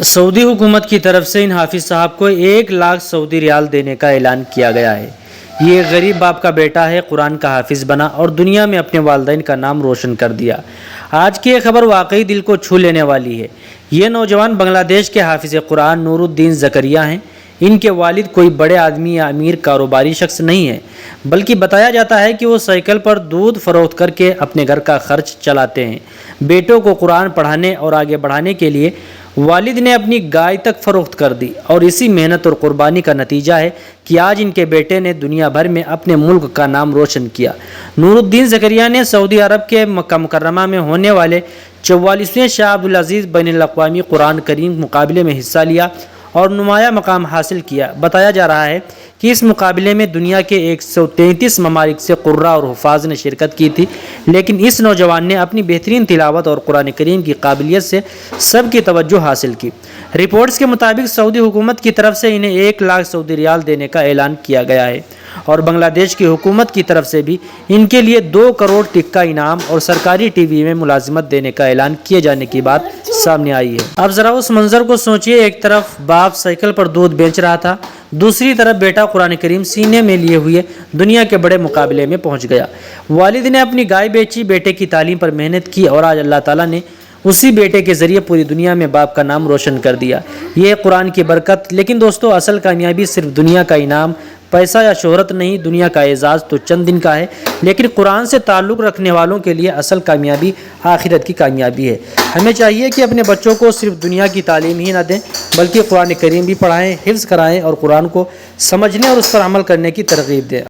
سعودی حکومت کی طرف سے ان حافظ صاحب کو 1,00,000 سعودی ریال دینے کا اعلان کیا گیا ہے۔ یہ غریب باپ کا بیٹا ہے، قرآن کا حافظ بنا اور دنیا میں اپنے والدین کا نام روشن کر دیا۔ آج کی یہ خبر واقعی دل کو چھو لینے والی ہے۔ یہ نوجوان بنگلہ دیش کے حافظ قرآن نور الدین زکریا ہیں۔ ان کے والد کوئی بڑے آدمی یا امیر کاروباری شخص نہیں ہیں، بلکہ بتایا جاتا ہے کہ وہ سائیکل پر دودھ فروخت کر کے اپنے گھر کا خرچ چلاتے ہیں۔ بیٹوں کو قرآن پڑھانے اور آگے بڑھانے کے لیے والد نے اپنی گائے تک فروخت کر دی، اور اسی محنت اور قربانی کا نتیجہ ہے کہ آج ان کے بیٹے نے دنیا بھر میں اپنے ملک کا نام روشن کیا۔ نور الدین زکریا نے سعودی عرب کے مکہ مکرمہ میں ہونے والے 44ویں شاہ عبدالعزیز بین الاقوامی قرآن کریم مقابلے میں حصہ لیا اور نمایاں مقام حاصل کیا۔ بتایا جا رہا ہے کہ اس مقابلے میں دنیا کے 133 ممالک سے قراء اور حفاظ نے شرکت کی تھی، لیکن اس نوجوان نے اپنی بہترین تلاوت اور قرآن کریم کی قابلیت سے سب کی توجہ حاصل کی۔ رپورٹس کے مطابق سعودی حکومت کی طرف سے انہیں 1,00,000 سعودی ریال دینے کا اعلان کیا گیا ہے، اور بنگلہ دیش کی حکومت کی طرف سے بھی ان کے لیے 2 کروڑ ٹکہ انعام اور سرکاری ٹی وی میں ملازمت دینے کا اعلان کیے جانے کی بات سامنے آئی ہے۔ اب ذرا اس منظر کو سوچئے، ایک طرف باپ سائیکل پر دودھ بیچ رہا تھا، دوسری طرف بیٹا قرآن کریم سینے میں لیے ہوئے دنیا کے بڑے مقابلے میں پہنچ گیا۔ والد نے اپنی گائے بیچی، بیٹے کی تعلیم پر محنت کی، اور آج اللہ تعالیٰ نے اسی بیٹے کے ذریعے پوری دنیا میں باپ کا نام روشن کر دیا۔ یہ قرآن کی برکت۔ لیکن دوستو، اصل کامیابی صرف دنیا کا انعام، پیسہ یا شہرت نہیں۔ دنیا کا اعزاز تو چند دن کا ہے، لیکن قرآن سے تعلق رکھنے والوں کے لیے اصل کامیابی آخرت کی کامیابی ہے۔ ہمیں چاہیے کہ اپنے بچوں کو صرف دنیا کی تعلیم ہی نہ دیں، بلکہ قرآن کریم بھی پڑھائیں، حفظ کرائیں اور قرآن کو سمجھنے اور اس پر عمل کرنے کی ترغیب دیں۔